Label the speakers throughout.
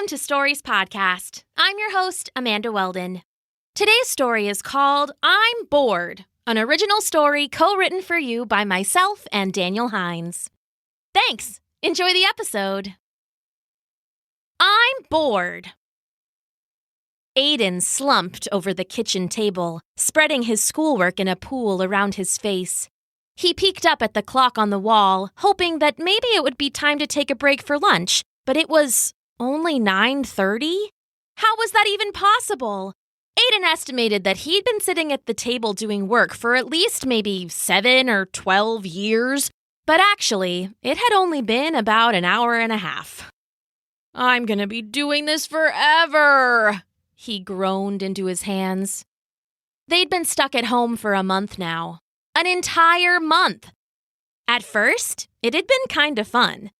Speaker 1: to Stories Podcast. I'm your host, Amanda Weldin. Today's story is called I'm Bored, an original story co-written for you by myself and Daniel Hinds. Thanks. Enjoy the episode. I'm bored. Aiden slumped over the kitchen table, spreading his schoolwork in a pool around his face. He peeked up at the clock on the wall, hoping that maybe it would be time to take a break for lunch, but it was only 9:30? How was that even possible? Aiden estimated that he'd been sitting at the table doing work for at least maybe 7 or 12 years, but actually, it had only been about an hour and a half. I'm gonna be doing this forever, he groaned into his hands. They'd been stuck at home for a month now. An entire month. At first, it had been kind of fun.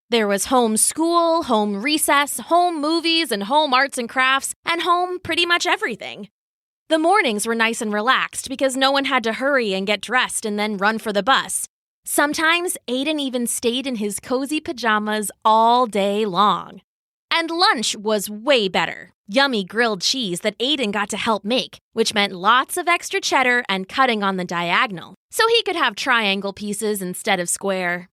Speaker 1: There was home school, home recess, home movies, and home arts and crafts, and home pretty much everything. The mornings were nice and relaxed because no one had to hurry and get dressed and then run for the bus. Sometimes Aiden even stayed in his cozy pajamas all day long. And lunch was way better. Yummy grilled cheese that Aiden got to help make, which meant lots of extra cheddar and cutting on the diagonal, so he could have triangle pieces instead of square.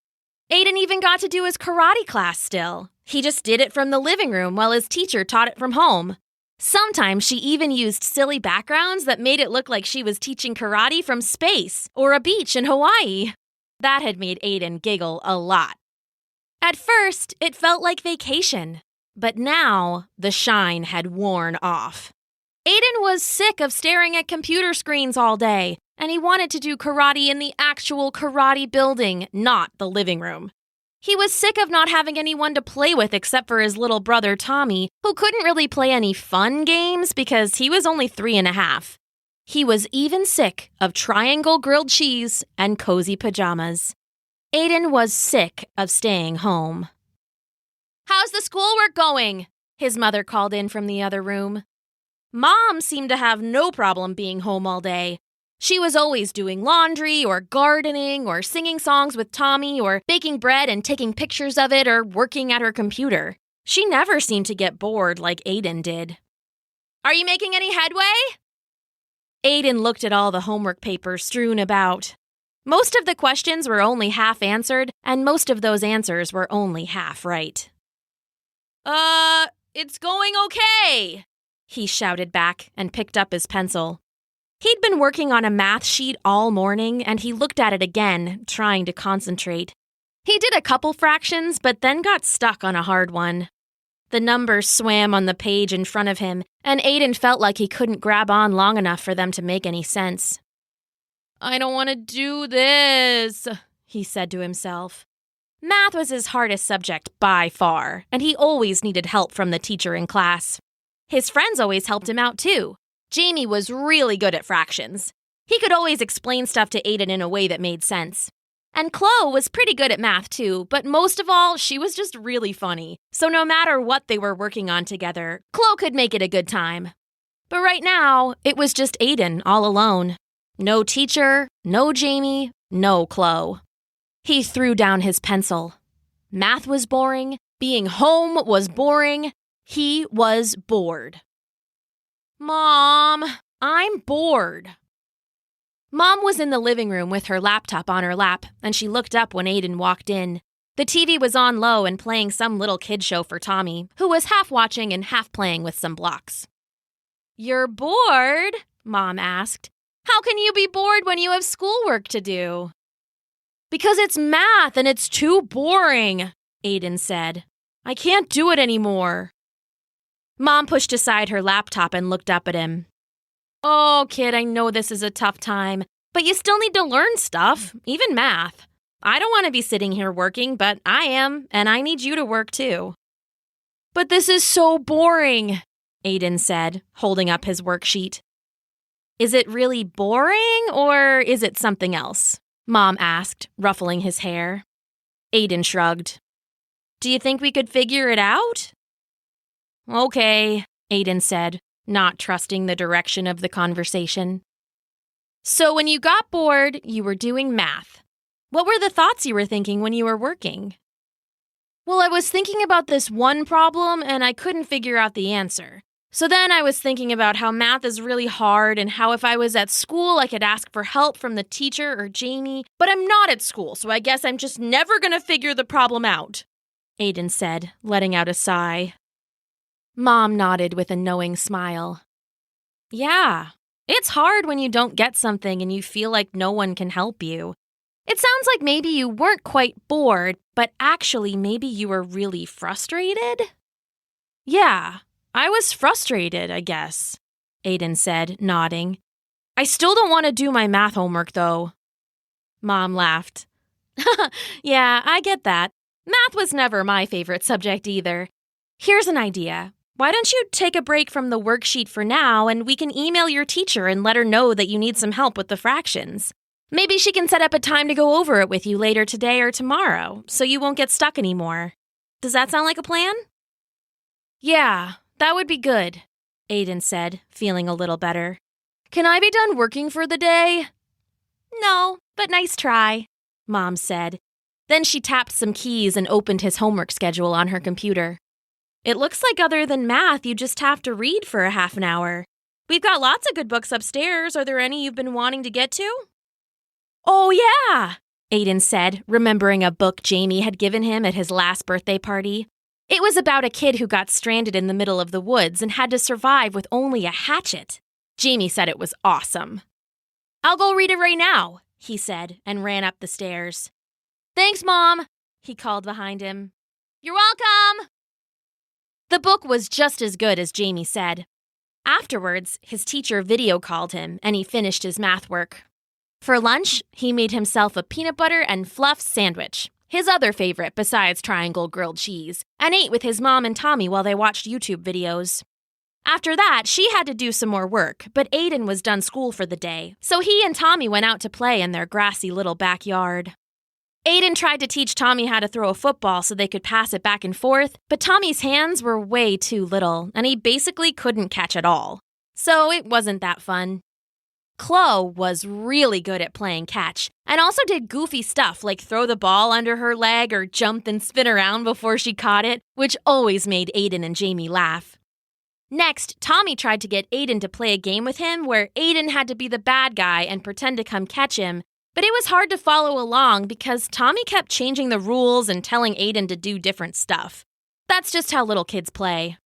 Speaker 1: Aiden even got to do his karate class still. He just did it from the living room while his teacher taught it from home. Sometimes she even used silly backgrounds that made it look like she was teaching karate from space or a beach in Hawaii. That had made Aiden giggle a lot. At first, it felt like vacation, but now the shine had worn off. Aiden was sick of staring at computer screens all day, and he wanted to do karate in the actual karate building, not the living room. He was sick of not having anyone to play with except for his little brother Tommy, who couldn't really play any fun games because he was only 3.5. He was even sick of triangle grilled cheese and cozy pajamas. Aiden was sick of staying home. "How's the schoolwork going?" his mother called in from the other room. Mom seemed to have no problem being home all day. She was always doing laundry or gardening or singing songs with Tommy or baking bread and taking pictures of it or working at her computer. She never seemed to get bored like Aiden did. "Are you making any headway?" Aiden looked at all the homework papers strewn about. Most of the questions were only half answered, and most of those answers were only half right. It's going okay," he shouted back and picked up his pencil. He'd been working on a math sheet all morning, and he looked at it again, trying to concentrate. He did a couple fractions, but then got stuck on a hard one. The numbers swam on the page in front of him, and Aiden felt like he couldn't grab on long enough for them to make any sense. "I don't want to do this," he said to himself. Math was his hardest subject by far, and he always needed help from the teacher in class. His friends always helped him out, too. Jamie was really good at fractions. He could always explain stuff to Aiden in a way that made sense. And Chloe was pretty good at math, too, but most of all, she was just really funny. So no matter what they were working on together, Chloe could make it a good time. But right now, it was just Aiden all alone. No teacher, no Jamie, no Chloe. He threw down his pencil. Math was boring. Being home was boring. He was bored. "Mom, I'm bored." Mom was in the living room with her laptop on her lap, and she looked up when Aiden walked in. The TV was on low and playing some little kid show for Tommy, who was half watching and half playing with some blocks. "You're bored?" Mom asked. "How can you be bored when you have schoolwork to do?" "Because it's math and it's too boring," Aiden said. "I can't do it anymore." Mom pushed aside her laptop and looked up at him. "Oh, kid, I know this is a tough time, but you still need to learn stuff, even math. I don't want to be sitting here working, but I am, and I need you to work too." "But this is so boring," Aiden said, holding up his worksheet. "Is it really boring, or is it something else?" Mom asked, ruffling his hair. Aiden shrugged. "Do you think we could figure it out?" "Okay," Aiden said, not trusting the direction of the conversation. "So when you got bored, you were doing math. What were the thoughts you were thinking when you were working?" Well, I was thinking about this one problem and I couldn't figure out the answer. So then I was thinking about how math is really hard and how if I was at school, I could ask for help from the teacher or Jamie, but I'm not at school, so I guess I'm just never gonna figure the problem out, Aiden said, letting out a sigh. Mom nodded with a knowing smile. Yeah, it's hard when you don't get something and you feel like no one can help you. It sounds like maybe you weren't quite bored, but actually maybe you were really frustrated? Yeah, I was frustrated, I guess, Aiden said, nodding. I still don't want to do my math homework, though. Mom laughed. Yeah, I get that. Math was never my favorite subject either. Here's an idea. Why don't you take a break from the worksheet for now and we can email your teacher and let her know that you need some help with the fractions? Maybe she can set up a time to go over it with you later today or tomorrow, so you won't get stuck anymore. Does that sound like a plan? Yeah, that would be good, Aiden said, feeling a little better. Can I be done working for the day? No, but nice try, Mom said. Then she tapped some keys and opened his homework schedule on her computer. It looks like other than math, you just have to read for a half an hour. We've got lots of good books upstairs. Are there any you've been wanting to get to? Oh, yeah, Aiden said, remembering a book Jamie had given him at his last birthday party. It was about a kid who got stranded in the middle of the woods and had to survive with only a hatchet. Jamie said it was awesome. I'll go read it right now, he said, and ran up the stairs. Thanks, Mom, he called behind him. You're welcome! The book was just as good as Jamie said. Afterwards, his teacher video called him and he finished his math work. For lunch, he made himself a peanut butter and fluff sandwich, his other favorite besides triangle grilled cheese, and ate with his mom and Tommy while they watched YouTube videos. After that, she had to do some more work, but Aiden was done school for the day, so he and Tommy went out to play in their grassy little backyard. Aiden tried to teach Tommy how to throw a football so they could pass it back and forth, but Tommy's hands were way too little, and he basically couldn't catch at all. So it wasn't that fun. Chloe was really good at playing catch, and also did goofy stuff like throw the ball under her leg or jump and spin around before she caught it, which always made Aiden and Jamie laugh. Next, Tommy tried to get Aiden to play a game with him where Aiden had to be the bad guy and pretend to come catch him, but it was hard to follow along because Tommy kept changing the rules and telling Aiden to do different stuff. That's just how little kids play.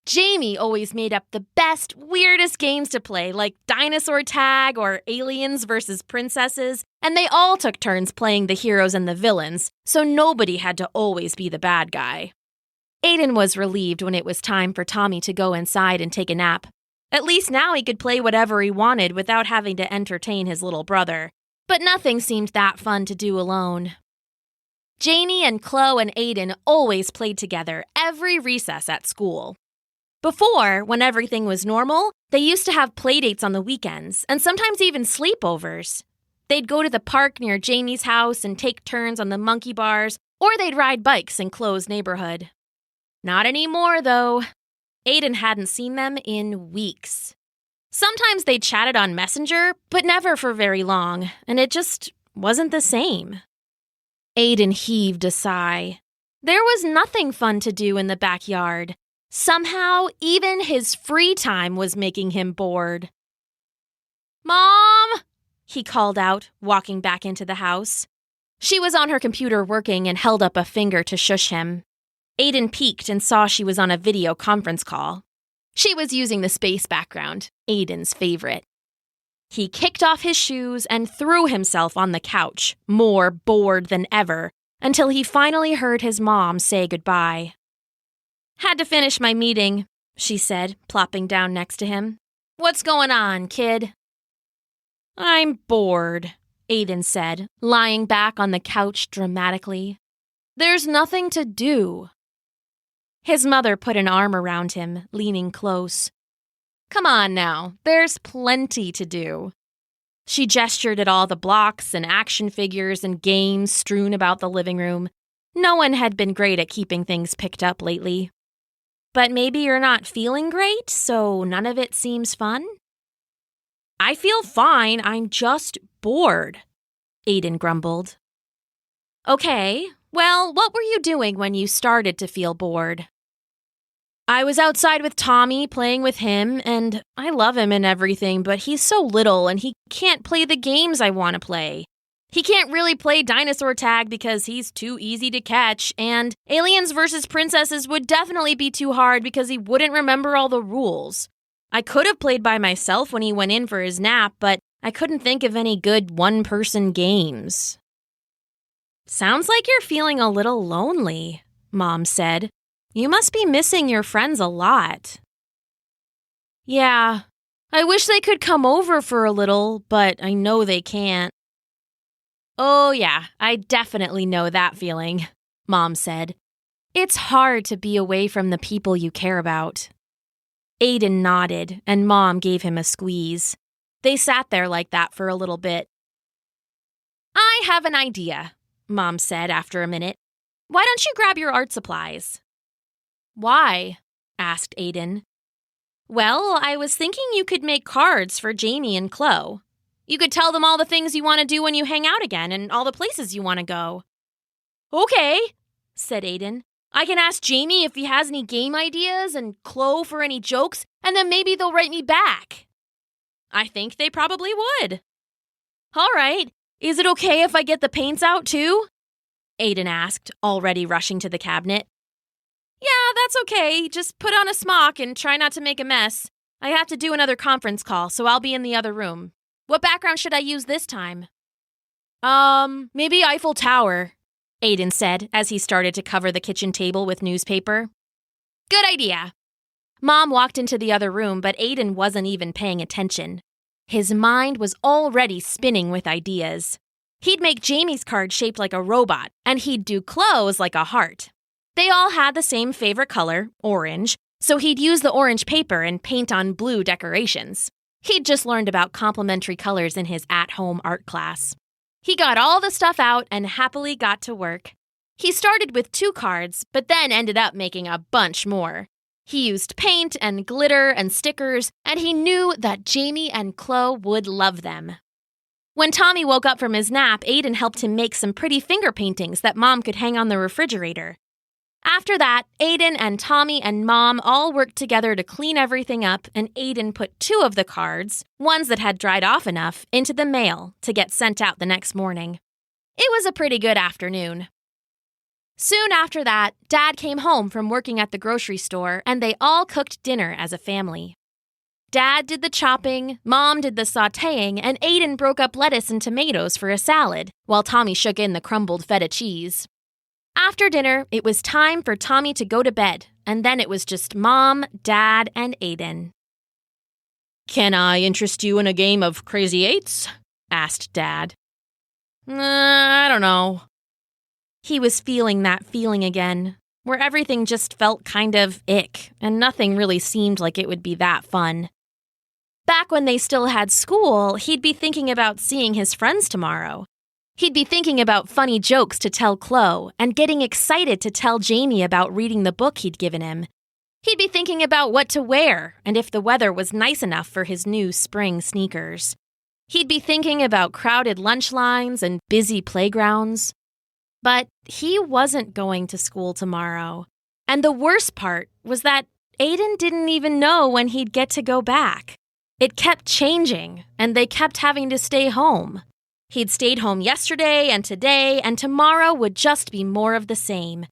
Speaker 1: Jamie always made up the best, weirdest games to play, like dinosaur tag or aliens versus princesses, and they all took turns playing the heroes and the villains, so nobody had to always be the bad guy. Aiden was relieved when it was time for Tommy to go inside and take a nap. At least now he could play whatever he wanted without having to entertain his little brother. But nothing seemed that fun to do alone. Jamie and Chloe and Aiden always played together every recess at school. Before, when everything was normal, they used to have playdates on the weekends, and sometimes even sleepovers. They'd go to the park near Jamie's house and take turns on the monkey bars, or they'd ride bikes in Chloe's neighborhood. Not anymore, though. Aiden hadn't seen them in weeks. Sometimes they chatted on Messenger, but never for very long, and it just wasn't the same. Aiden heaved a sigh. There was nothing fun to do in the backyard. Somehow, even his free time was making him bored. Mom! He called out, walking back into the house. She was on her computer working and held up a finger to shush him. Aiden peeked and saw she was on a video conference call. She was using the space background, Aiden's favorite. He kicked off his shoes and threw himself on the couch, more bored than ever, until he finally heard his mom say goodbye. Had to finish my meeting, she said, plopping down next to him. What's going on, kid? I'm bored, Aiden said, lying back on the couch dramatically. There's nothing to do. His mother put an arm around him, leaning close. Come on now, there's plenty to do. She gestured at all the blocks and action figures and games strewn about the living room. No one had been great at keeping things picked up lately. But maybe you're not feeling great, so none of it seems fun? I feel fine, I'm just bored, Aiden grumbled. Okay, Well, what were you doing when you started to feel bored? I was outside with Tommy, playing with him, and I love him and everything, but he's so little and he can't play the games I want to play. He can't really play dinosaur tag because he's too easy to catch, and Aliens vs. Princesses would definitely be too hard because he wouldn't remember all the rules. I could have played by myself when he went in for his nap, but I couldn't think of any good one-person games. Sounds like you're feeling a little lonely, Mom said. You must be missing your friends a lot. Yeah, I wish they could come over for a little, but I know they can't. Oh yeah, I definitely know that feeling, Mom said. It's hard to be away from the people you care about. Aiden nodded, and Mom gave him a squeeze. They sat there like that for a little bit. I have an idea, Mom said after a minute. Why don't you grab your art supplies? Why? Asked Aiden. Well, I was thinking you could make cards for Jamie and Chloe. You could tell them all the things you want to do when you hang out again and all the places you want to go. Okay, said Aiden. I can ask Jamie if he has any game ideas and Chloe for any jokes, and then maybe they'll write me back. I think they probably would. All right, is it okay if I get the paints out too? Aiden asked, already rushing to the cabinet. Yeah, that's okay. Just put on a smock and try not to make a mess. I have to do another conference call, so I'll be in the other room. What background should I use this time? Maybe Eiffel Tower, Aiden said as he started to cover the kitchen table with newspaper. Good idea. Mom walked into the other room, but Aiden wasn't even paying attention. His mind was already spinning with ideas. He'd make Jamie's card shaped like a robot, and he'd do Chloe's like a heart. They all had the same favorite color, orange, so he'd use the orange paper and paint on blue decorations. He'd just learned about complementary colors in his at-home art class. He got all the stuff out and happily got to work. He started with 2 cards, but then ended up making a bunch more. He used paint and glitter and stickers, and he knew that Jamie and Chloe would love them. When Tommy woke up from his nap, Aiden helped him make some pretty finger paintings that Mom could hang on the refrigerator. After that, Aiden and Tommy and Mom all worked together to clean everything up, and Aiden put 2 of the cards, ones that had dried off enough, into the mail to get sent out the next morning. It was a pretty good afternoon. Soon after that, Dad came home from working at the grocery store, and they all cooked dinner as a family. Dad did the chopping, Mom did the sautéing, and Aiden broke up lettuce and tomatoes for a salad, while Tommy shook in the crumbled feta cheese. After dinner, it was time for Tommy to go to bed, and then it was just Mom, Dad, and Aiden. Can I interest you in a game of Crazy Eights? Asked Dad. I don't know. He was feeling that feeling again, where everything just felt kind of ick, and nothing really seemed like it would be that fun. Back when they still had school, he'd be thinking about seeing his friends tomorrow. He'd be thinking about funny jokes to tell Chloe and getting excited to tell Jamie about reading the book he'd given him. He'd be thinking about what to wear and if the weather was nice enough for his new spring sneakers. He'd be thinking about crowded lunch lines and busy playgrounds. But he wasn't going to school tomorrow. And the worst part was that Aiden didn't even know when he'd get to go back. It kept changing, and they kept having to stay home. He'd stayed home yesterday and today, and tomorrow would just be more of the same.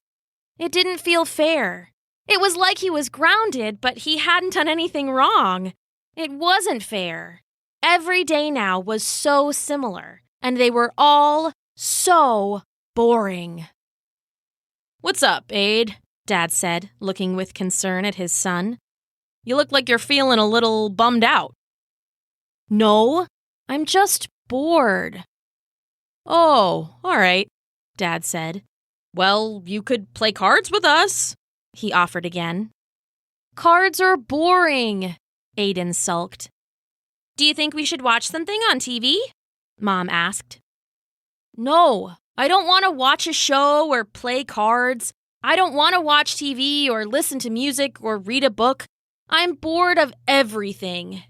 Speaker 1: It didn't feel fair. It was like he was grounded, but he hadn't done anything wrong. It wasn't fair. Every day now was so similar, and they were all so boring. What's up, Aid? Dad said, looking with concern at his son. You look like you're feeling a little bummed out. No, I'm just bored. Oh, all right, Dad said. Well, you could play cards with us, he offered again. Cards are boring, Aiden sulked. Do you think we should watch something on TV? Mom asked. No, I don't want to watch a show or play cards. I don't want to watch TV or listen to music or read a book. I'm bored of everything.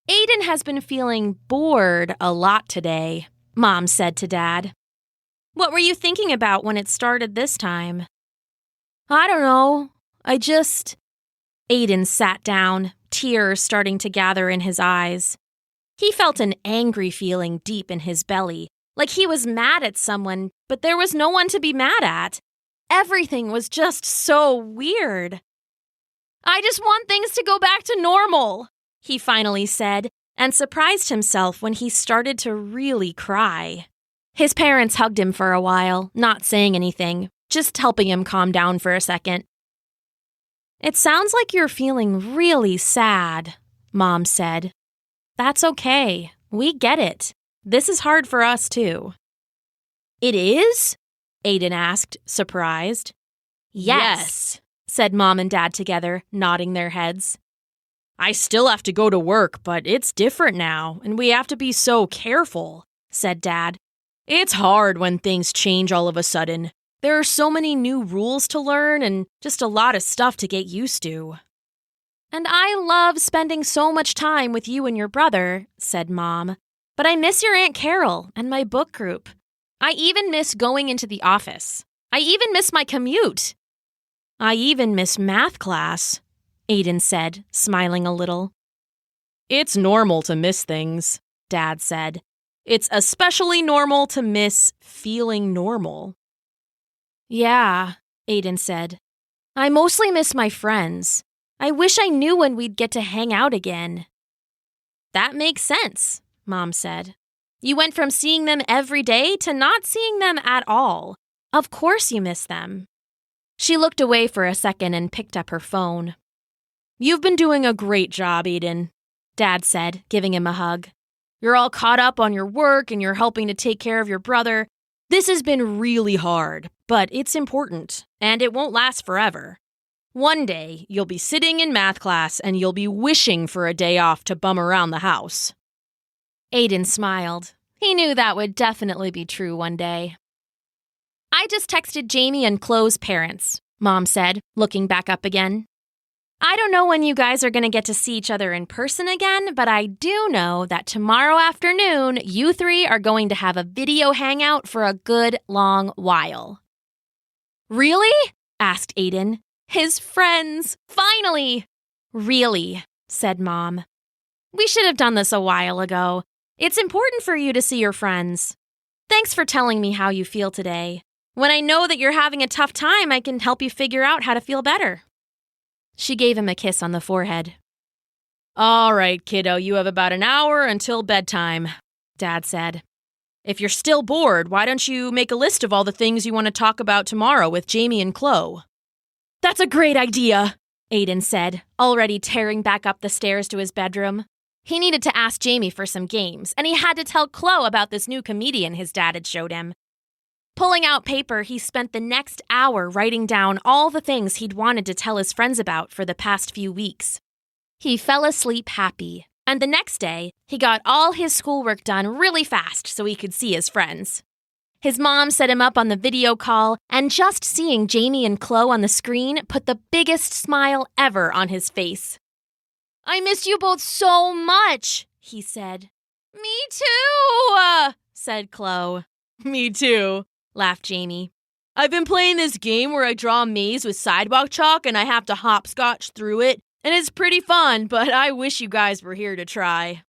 Speaker 1: Aiden has been feeling bored a lot today, Mom said to Dad. What were you thinking about when it started this time? I don't know. Aiden sat down, tears starting to gather in his eyes. He felt an angry feeling deep in his belly, like he was mad at someone, but there was no one to be mad at. Everything was just so weird. I just want things to go back to normal, he finally said, and surprised himself when he started to really cry. His parents hugged him for a while, not saying anything, just helping him calm down for a second. It sounds like you're feeling really sad, Mom said. That's okay. We get it. This is hard for us, too. It is? Aiden asked, surprised. Yes, said Mom and Dad together, nodding their heads. I still have to go to work, but it's different now, and we have to be so careful, said Dad. It's hard when things change all of a sudden. There are so many new rules to learn and just a lot of stuff to get used to. And I love spending so much time with you and your brother, said Mom. But I miss your Aunt Carol and my book group. I even miss going into the office. I even miss my commute. I even miss math class, Aiden said, smiling a little. It's normal to miss things, Dad said. It's especially normal to miss feeling normal. Yeah, Aiden said. I mostly miss my friends. I wish I knew when we'd get to hang out again. That makes sense, Mom said. You went from seeing them every day to not seeing them at all. Of course you miss them. She looked away for a second and picked up her phone. You've been doing a great job, Aiden, Dad said, giving him a hug. You're all caught up on your work and you're helping to take care of your brother. This has been really hard, but it's important, and it won't last forever. One day, you'll be sitting in math class and you'll be wishing for a day off to bum around the house. Aiden smiled. He knew that would definitely be true one day. I just texted Jamie and Chloe's parents, Mom said, looking back up again. I don't know when you guys are going to get to see each other in person again, but I do know that tomorrow afternoon, you three are going to have a video hangout for a good long while. Really? Asked Aiden. His friends, finally! Really, said Mom. We should have done this a while ago. It's important for you to see your friends. Thanks for telling me how you feel today. When I know that you're having a tough time, I can help you figure out how to feel better. She gave him a kiss on the forehead. All right, kiddo, you have about an hour until bedtime, Dad said. If you're still bored, why don't you make a list of all the things you want to talk about tomorrow with Jamie and Chloe? That's a great idea, Aiden said, already tearing back up the stairs to his bedroom. He needed to ask Jamie for some games, and he had to tell Chloe about this new comedian his dad had showed him. Pulling out paper, he spent the next hour writing down all the things he'd wanted to tell his friends about for the past few weeks. He fell asleep happy, and the next day, he got all his schoolwork done really fast so he could see his friends. His mom set him up on the video call, and just seeing Jamie and Chloe on the screen put the biggest smile ever on his face. I missed you both so much, he said. Me too, said Chloe. Me too, laughed Jamie. I've been playing this game where I draw a maze with sidewalk chalk and I have to hopscotch through it, and it's pretty fun, but I wish you guys were here to try.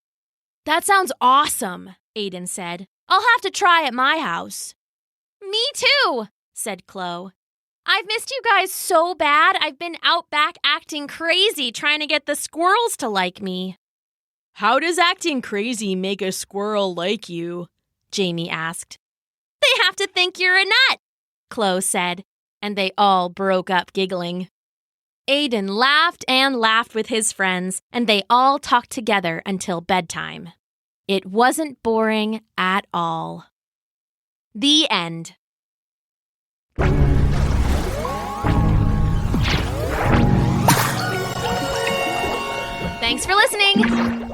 Speaker 1: That sounds awesome, Aiden said. I'll have to try at my house. Me too, said Chloe. I've missed you guys so bad, I've been out back acting crazy trying to get the squirrels to like me. How does acting crazy make a squirrel like you? Jamie asked. They have to think you're a nut, Chloe said, and they all broke up giggling. Aiden laughed and laughed with his friends, and they all talked together until bedtime. It wasn't boring at all. The end. Thanks for listening.